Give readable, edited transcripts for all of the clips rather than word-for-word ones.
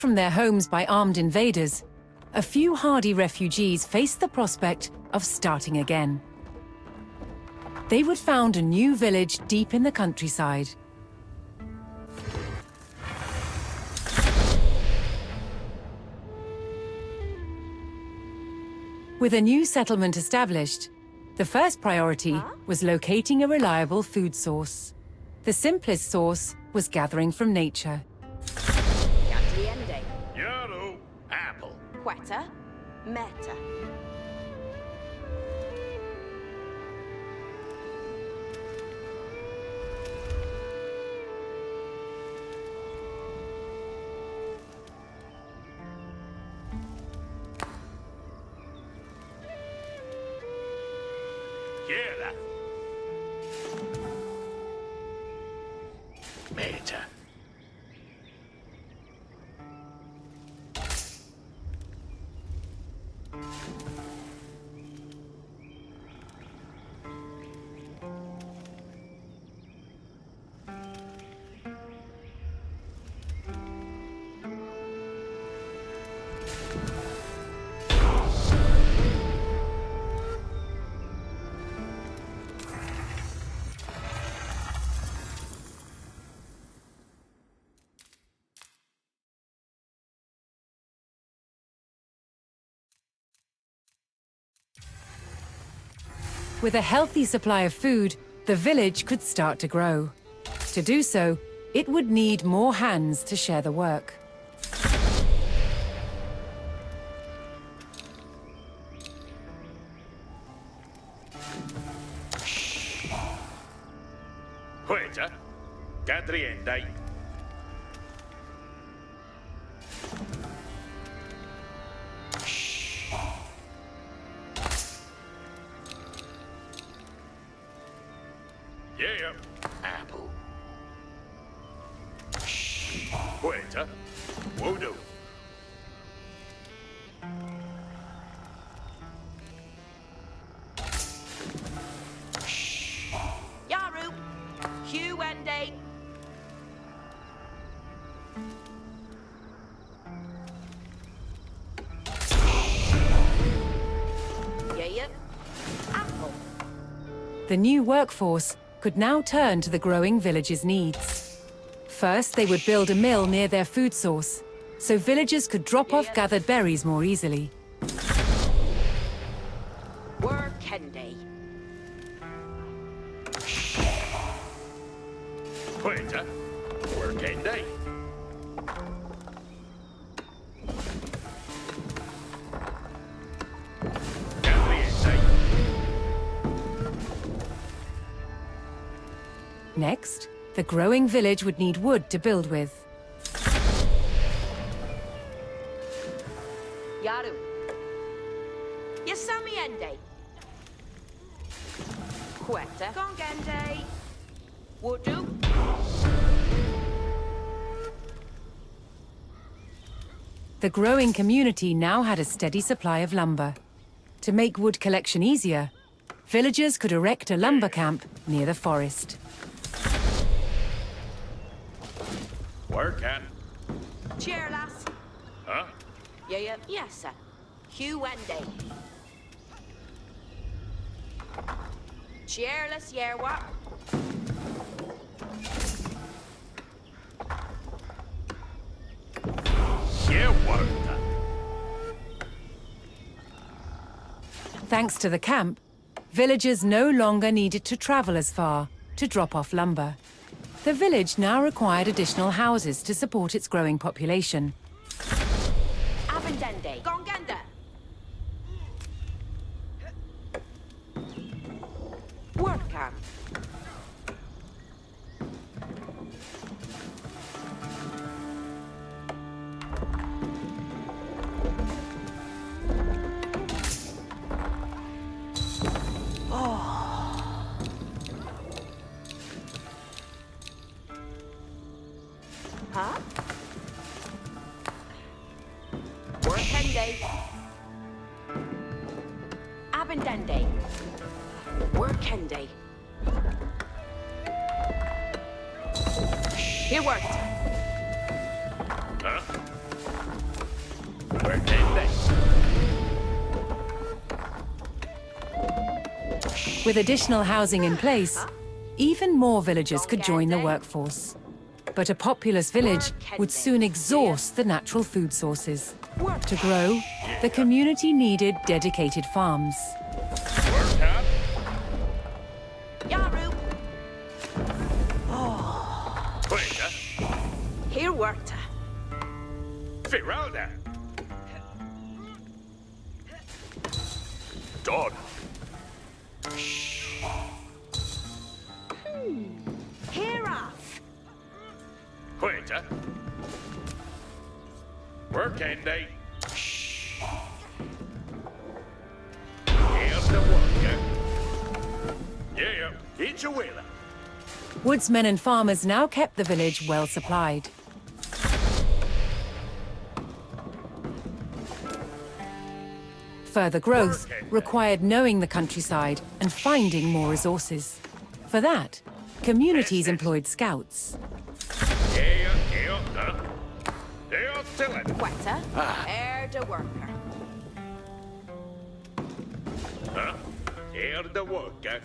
from their homes by armed invaders, a few hardy refugees faced the prospect of starting again. They would found a new village deep in the countryside. With a new settlement established, the first priority was locating a reliable food source. The simplest source was gathering from nature. Yarrow, apple. Quetta, meta. Quiera. Meta. With a healthy supply of food, the village could start to grow. To do so, it would need more hands to share the work. Quetta, Gadriendai. Yeah, apple. Quetta, Wodo. Yaru, Hugh Wendy. Yeah, apple. The new workforce could now turn to the growing village's needs. First, they would build a mill near their food source, so villagers could drop off gathered berries more easily. Workendi. Quetta, Workendi. Next, the growing village would need wood to build with. Yaru. Yasamiende. Quetta. Gongende. Wudu. The growing community now had a steady supply of lumber. To make wood collection easier, villagers could erect a lumber camp near the forest. Work at. Cheer, lass. Huh? Yeah, yes, sir. Hugh Wendy. Cheerless, yeah, what? Yeah, work. Thanks to the camp, villagers no longer needed to travel as far to drop off lumber. The village now required additional houses to support its growing population. Abendende. Gongenda. Worker. Huh? Workende. Abendende. Workende. It worked. Huh? With additional housing in place, even more villagers could join the workforce. But a populous village would soon exhaust the natural food sources. To grow, the community needed dedicated farms. Work out. Yaru. Pointer. Here worked. Firalda. Done. Here off. Pointer. Work Andy. Here's the worker. Yeah, it's a wheeler. Woodsmen and farmers now kept the village well supplied. Further growth required knowing the countryside and finding more resources. For that, communities employed scouts. They're still in. Quetta. Air the worker. Here's the worker.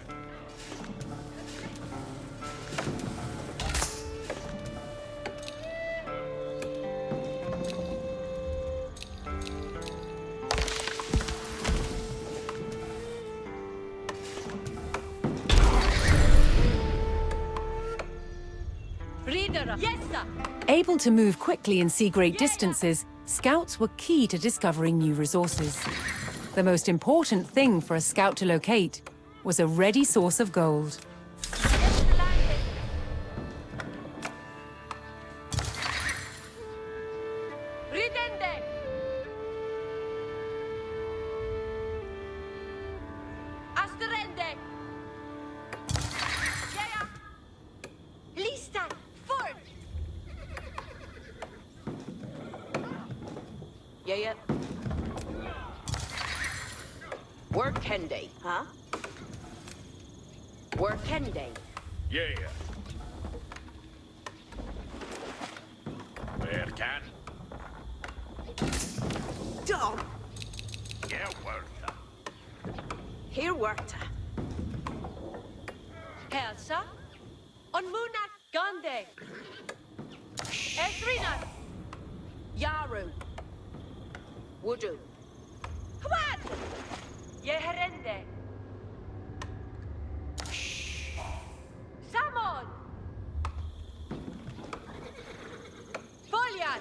Yes, sir. Able to move quickly and see great distances, scouts were key to discovering new resources. The most important thing for a scout to locate was a ready source of gold. Ridende. Asterende. Yeah. Lista. Ford. Yeah. Work Henday, huh? Work Henday. Yeah. Where can? Dom. Yeah, work. Here worked. Elsa? On Munat Gande. Esrina. Yaru. Wudu. Kwad. Yeherende. Samon. Folian.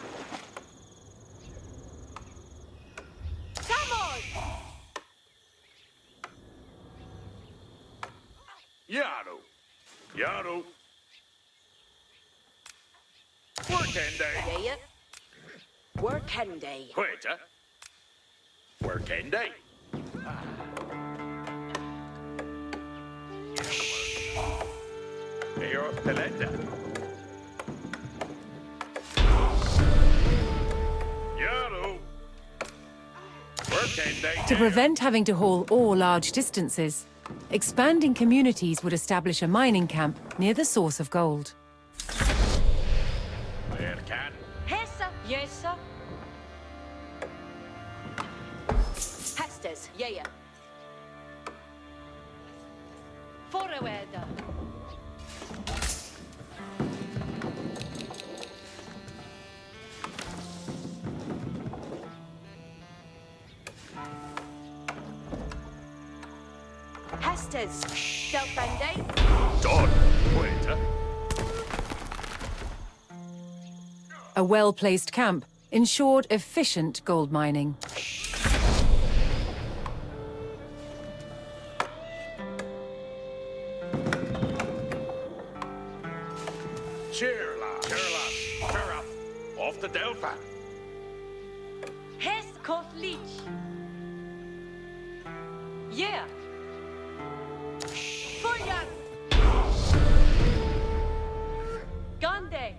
Samon. Yaru. Yaru. Work Andy. Yeah. Work Henday. Pointer. Work Andy. Here's the letter. Yaru. Work Andy. To prevent having to haul ore large distances, expanding communities would establish a mining camp near the source of gold. Where can? Hessa. Yesa. Hestes. Yeah. Foreweda. Hestes. Delphende. Done. Pointer. A well-placed camp ensured efficient gold mining. Cheer, lad. Cheer up. Off the Delphi. Hes Kothlich. Yeah. Folian. Gande.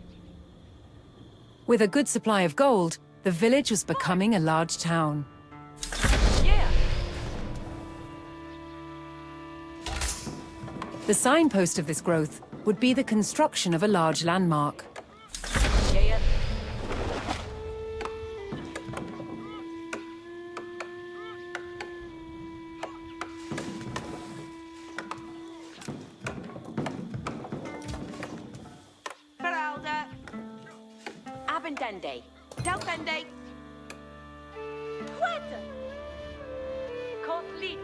With a good supply of gold, the village was becoming a large town. Yeah. The signpost of this growth would be the construction of a large landmark. Yeah. Kende. Delfende. Quetta. Con leech.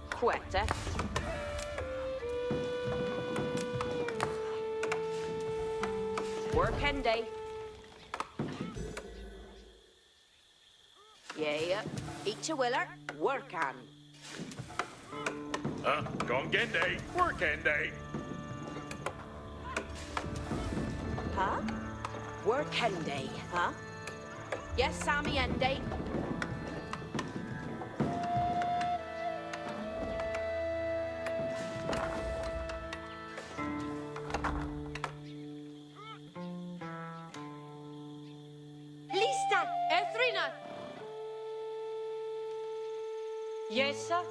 Quetta. Workende. Yeah. Each a willer. Work on. Gongende. Workende. Huh? Workende, huh? Yes, Sammy Ende. Lista. Ethrina. Yes, sir.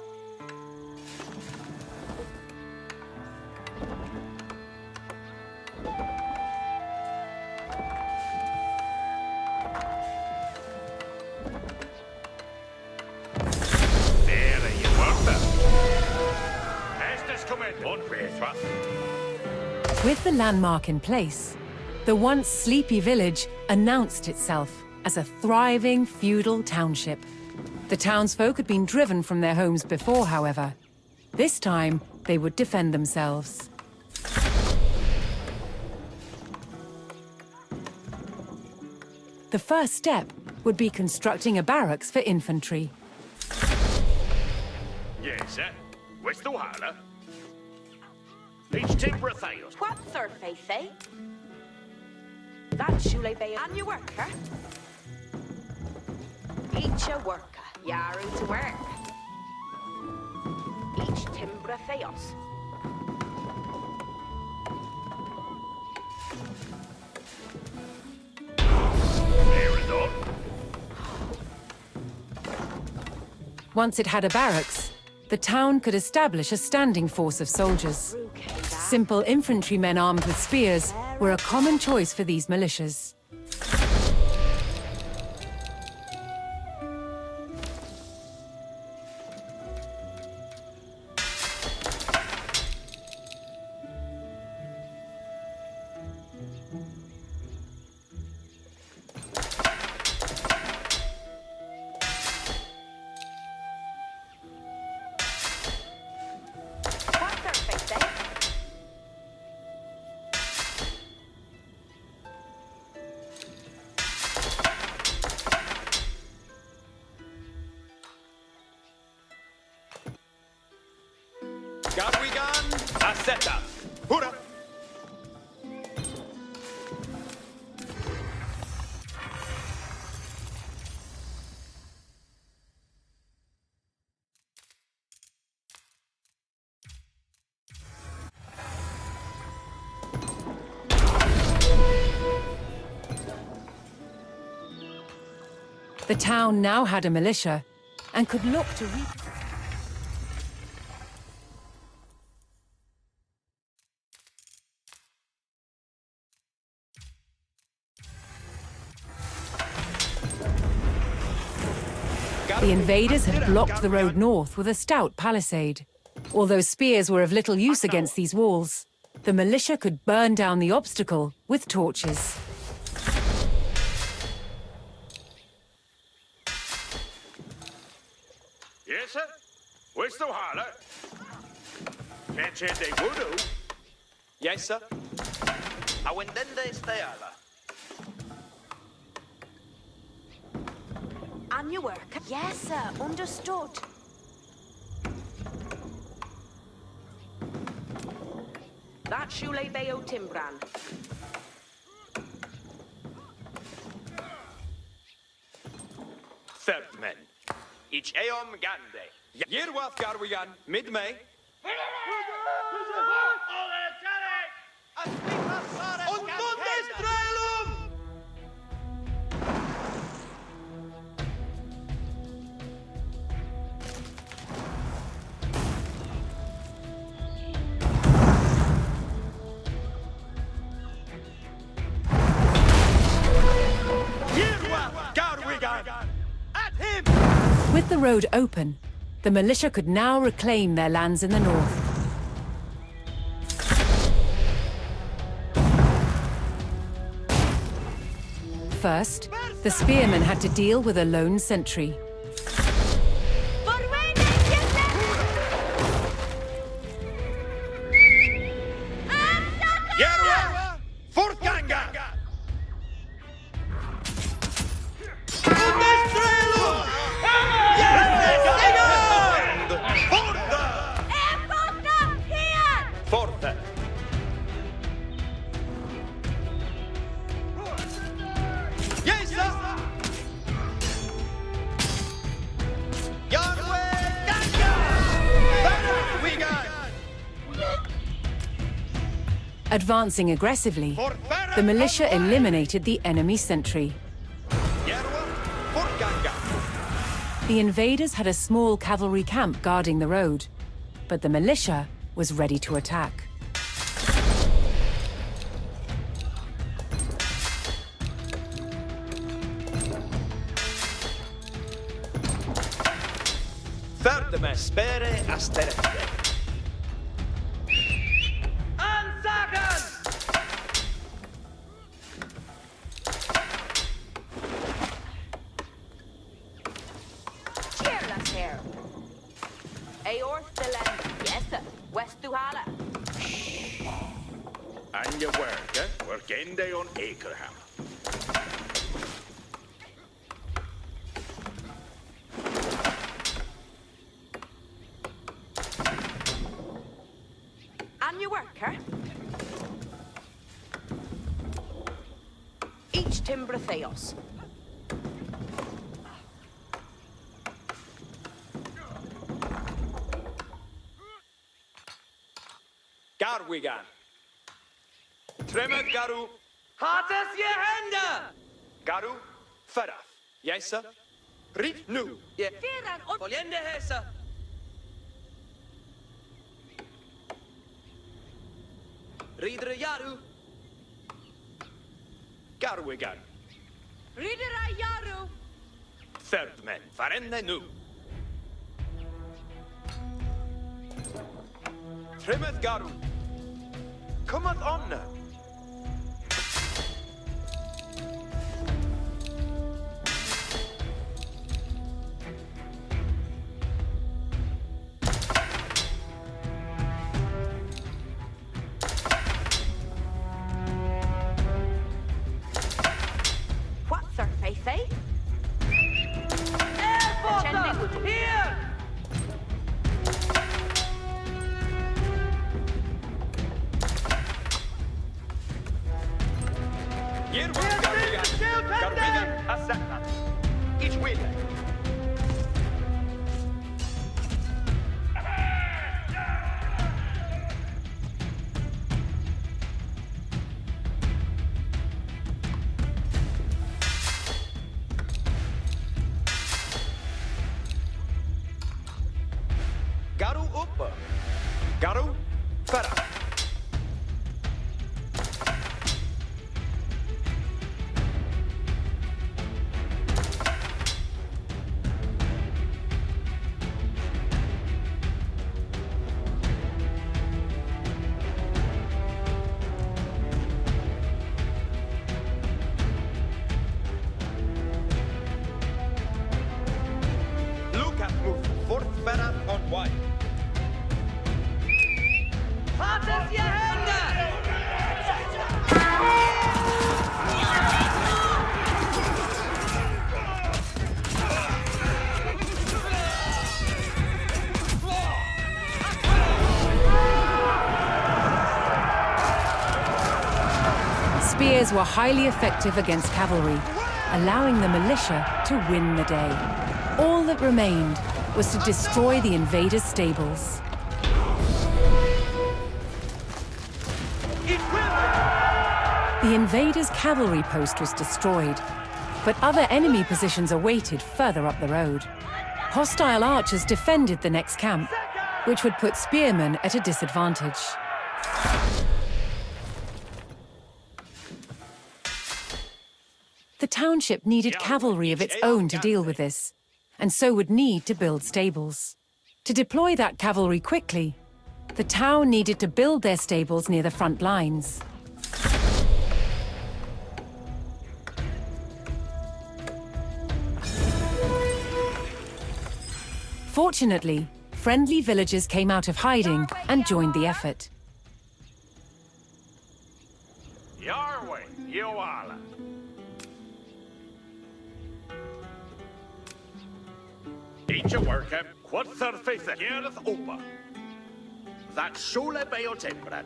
There you are. Estes command. Unfaithful. With the landmark in place, the once sleepy village announced itself as a thriving feudal township. The townsfolk had been driven from their homes before, however. This time, they would defend themselves. The first step would be constructing a barracks for infantry. Yes, sir. Where's the water? Each timber theos. What third faith, eh? That's Shule Bay and your worker. Each a worker. Yaru to work. Each timbra theos. There and on. Once it had a barracks, the town could establish a standing force of soldiers. Simple infantrymen armed with spears were a common choice for these militias. What third faith, eh? Garwigan, Asceta. Hurra! The town now had a militia and could look to The invaders had blocked the road north with a stout palisade. Although spears were of little use against these walls, the militia could burn down the obstacle with torches. Yes, sir. Where's the water? Can't change they voodoo. Yes, sir. Awendende steala. On your work. Yes, sir. Understood. That's Shule Bayo Timbran. Third men. Each Eom Gande. Yerwath Garwigan, mid-May. With the the road open, the militia could now reclaim their lands in the north. First, the spearmen had to deal with a lone sentry. Järva! Fortganga! Forte! Advancing aggressively, the militia eliminated the enemy sentry. The invaders had a small cavalry camp guarding the road, but the militia was ready to attack. Ferdeme spere asterette. Ansagen! Cheerless here. AORUS the land. Yes, sir. West to Hala. And your work, eh? Work in day on Akerham. And your worker. Each timber theos. Garwigan. Tremet Garu. Hates je hände! Garu, veraf. Jijsa. Riet nu. Je Veran on voljende hesa. Riedere Jaru. Garwigan. Ridera Yaru. Ferdmen, varenne nu. Tremet Garu. Kommet on. What's her face, eh? Here! Hier wordt Garwigan. Garwigan Ascension. Each wheel. Garu upp. Garu veraf. Look at move. Fort veraf on wide. Hates je hände! Spears were highly effective against cavalry, allowing the militia to win the day. All that remained was to destroy the invaders' stables. The invaders' cavalry post was destroyed, but other enemy positions awaited further up the road. Hostile archers defended the next camp, which would put spearmen at a disadvantage. The township needed cavalry of its own to deal with this, and so would need to build stables. To deploy that cavalry quickly, the town needed to build their stables near the front lines. Fortunately, friendly villagers came out of hiding and joined the effort. Yarway, Yoala. Each a worker, quad third Gareth Opa. That Shole Bayo Tembran.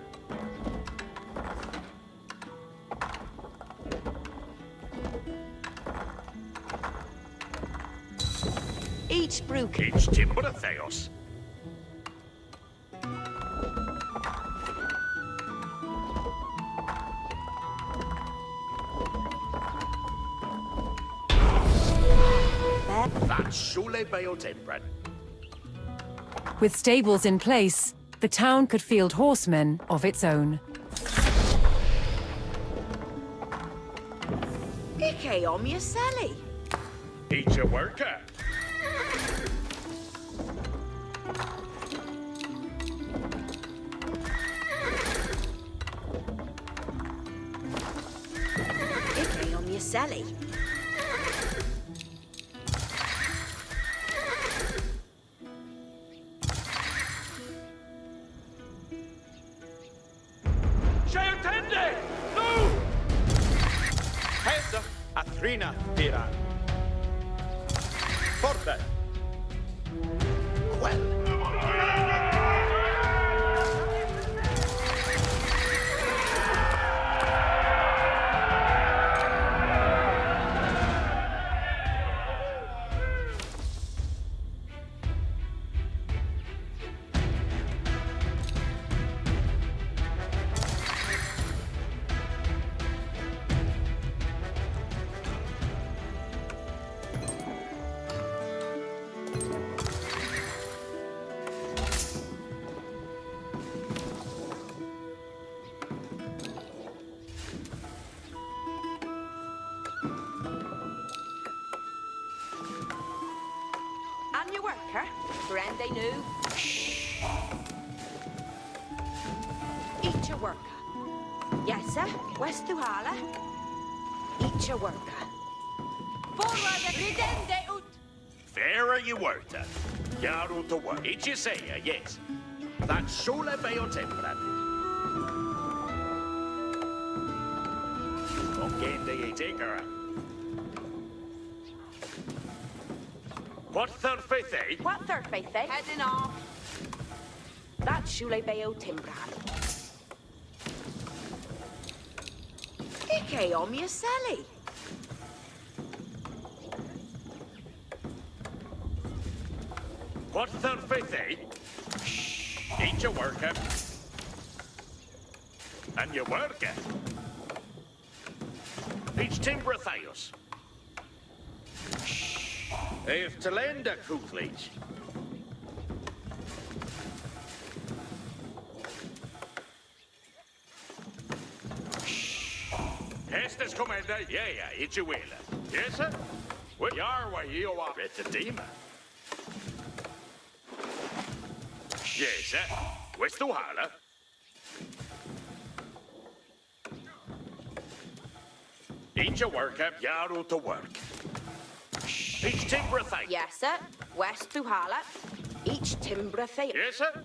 Each brook. Each timber Theos. That Shole Bayo Tembran. With stables in place, the town could field horsemen of its own. Ike om je Sally. Each a worker. Ike om je Sally. Scientende! No! Hesa, Athrina, Tira. Forte. Well. And your worker. Brande new. Each a worker. Yes, sir. West to Hala. Each a worker. Forward ridende ut. Fairer you were to. Yaru to work. Each you say, yes. That Shole Bayo Tembran. Okay, they take her. What third faith, eh? What third faith, eh? Heading off. That's Shule Bayo Timbran. Ike om je Sally. What third faith, eh? Each a worker. And you work it. Each timber Theos. If to lend a cootleach. Estes commander, yeah, it's your will. Yes, sir? Well, Yarwa, you are at the demon. Yes, sir. West to Hala. Each a worker, Yaru to work. Each timber thing. Yes, sir. West to Hala. Each Timbra Theos. Yes, sir.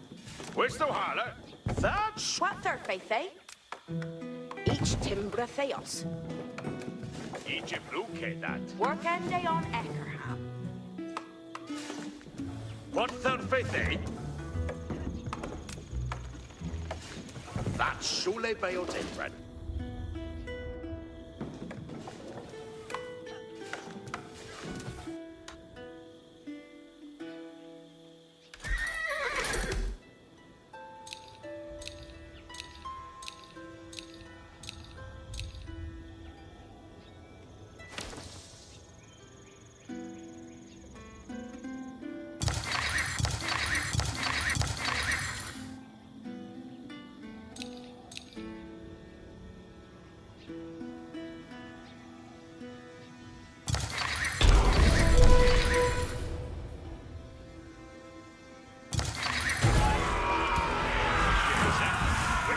West to Hala. That's What third faith, eh? Each Timbra Theos. each a blue kid that. Work ende on Eckerham. What third faith, eh? That's Shule Bayo Tembran.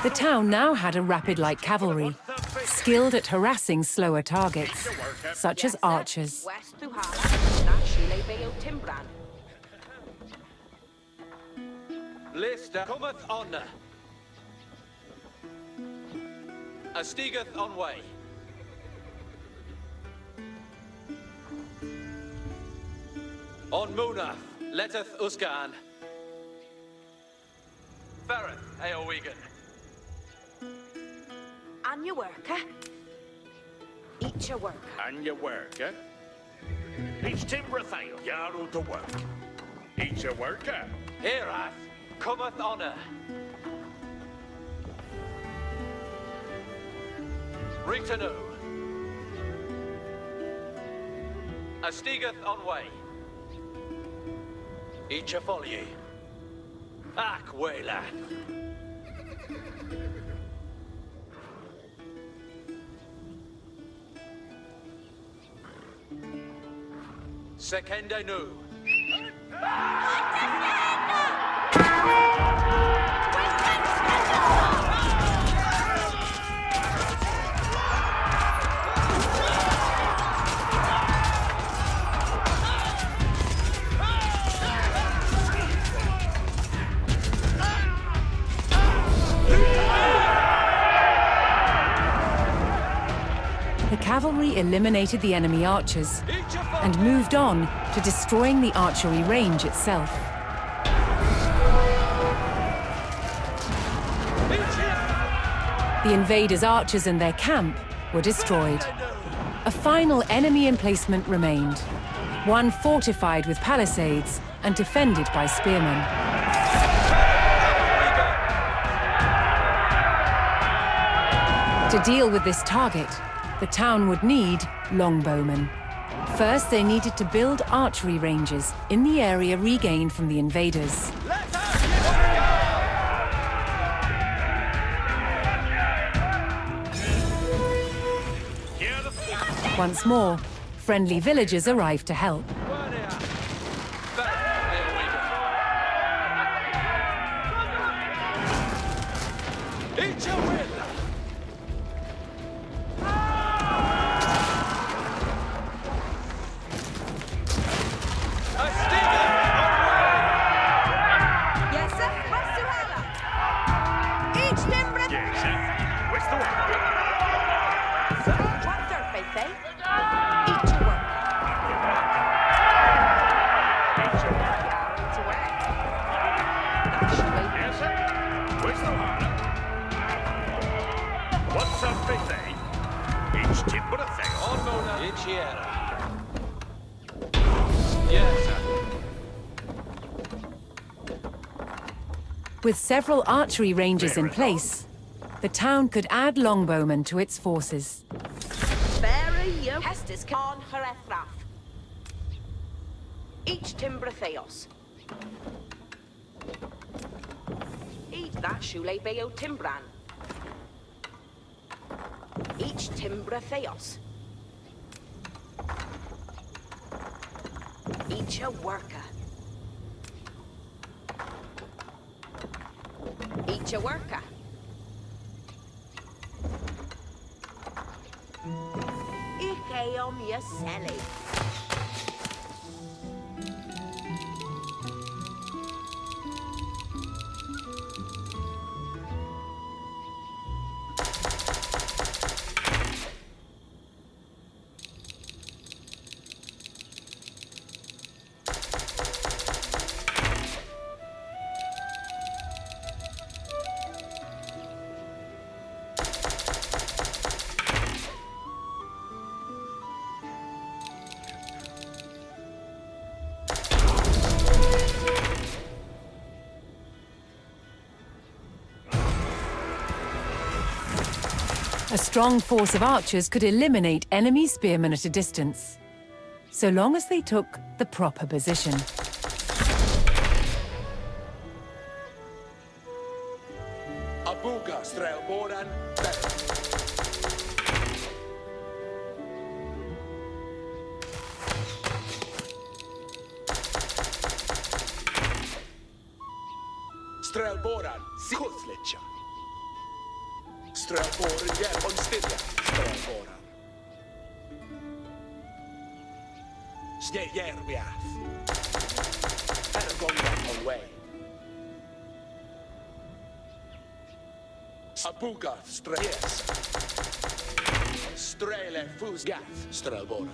The town now had a rapid light cavalry, skilled at harassing slower targets, such as archers. West through Hala, that Shule Bay o Timbran. Lister cometh on. A stigeth on way. On Muna, letteth Uskan. Ferreth, Eowegan. And your worker. Eat your worker. And your work, eh? Each timber thing, Yaru to work. Each your worker. Herath cometh honor. Ritanu. A stigeth on way. Each a folly. Ak wela. Sekende nu. The cavalry eliminated the enemy archers and moved on to destroying the archery range itself. The invaders' archers and their camp were destroyed. A final enemy emplacement remained, one fortified with palisades and defended by spearmen. To deal with this target, the town would need longbowmen. First, they needed to build archery ranges in the area regained from the invaders. Once more, friendly villagers arrived to help. With several archery ranges in place, the town could add longbowmen to its forces. Each timber theos. Each that Shule Bay o Timbran. Each timber theos. Each a worker. Each a worker. Ik om je Sally. A strong force of archers could eliminate enemy spearmen at a distance, so long as they took the proper position. Abuga Strelboran. Strelboran, Sikoslecha. Strelboren hjälp on stilla. Strelboren. Järviath. Här är gången on way. Abugath strels. Strele fusgath strelboren.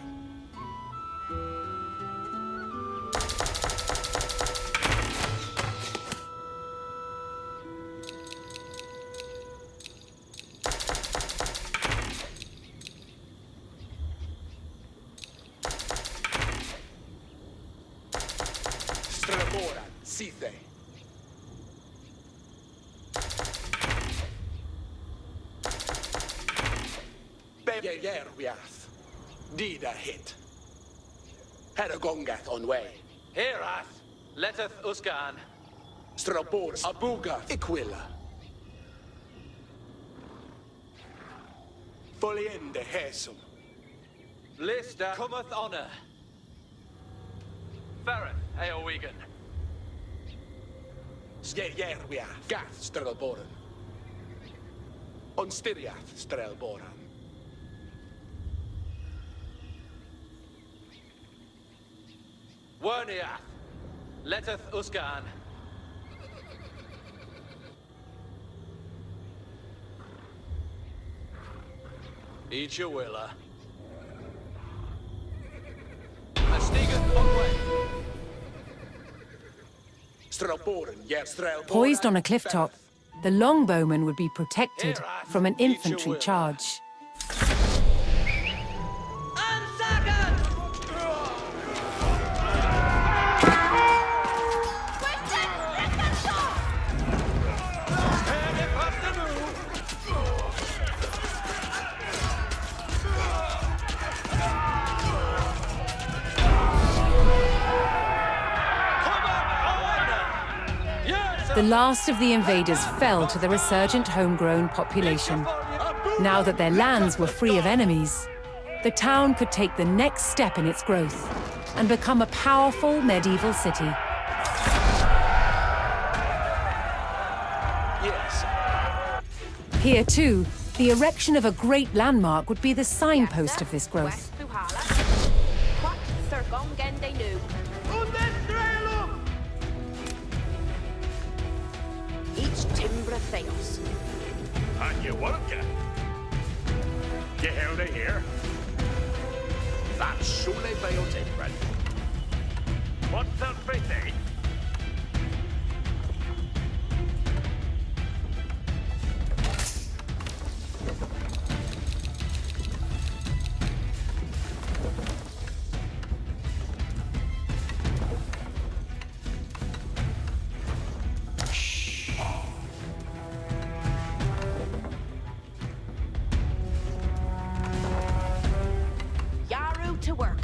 Strelboren, Sithe. Järviath. Dida hit. Här är gångat on way. Herath, leteth Uskan. Strelbor, Abugath, Iquilla. Foliende Hesum. Lista cometh honor. Ferreth, Eowegan. Järviath, Gath Strelboren. On Stiriath Strelboren. Werniath, leteth Uskan. Eat your willa. Astigeth on way. Strelboren, Strelboren. Poised on a cliff top, the longbowmen would be protected from an infantry charge. The last of the invaders fell to the resurgent homegrown population. Now that their lands were free of enemies, the town could take the next step in its growth and become a powerful medieval city. Yes. Here too, the erection of a great landmark would be the signpost of this growth. Each timber theos. And you work it. You held it here. That's surely biotic, right? What's that pretty? To work.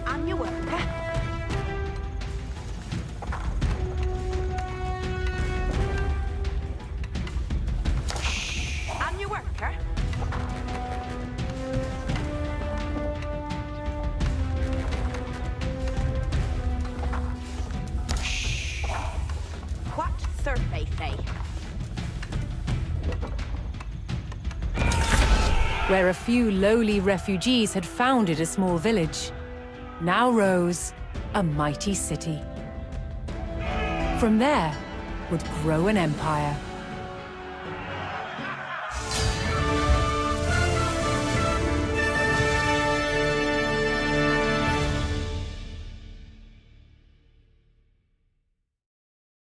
On your work. On your worker. What surface they? Where a few lowly refugees had founded a small village, now rose a mighty city. From there would grow an empire.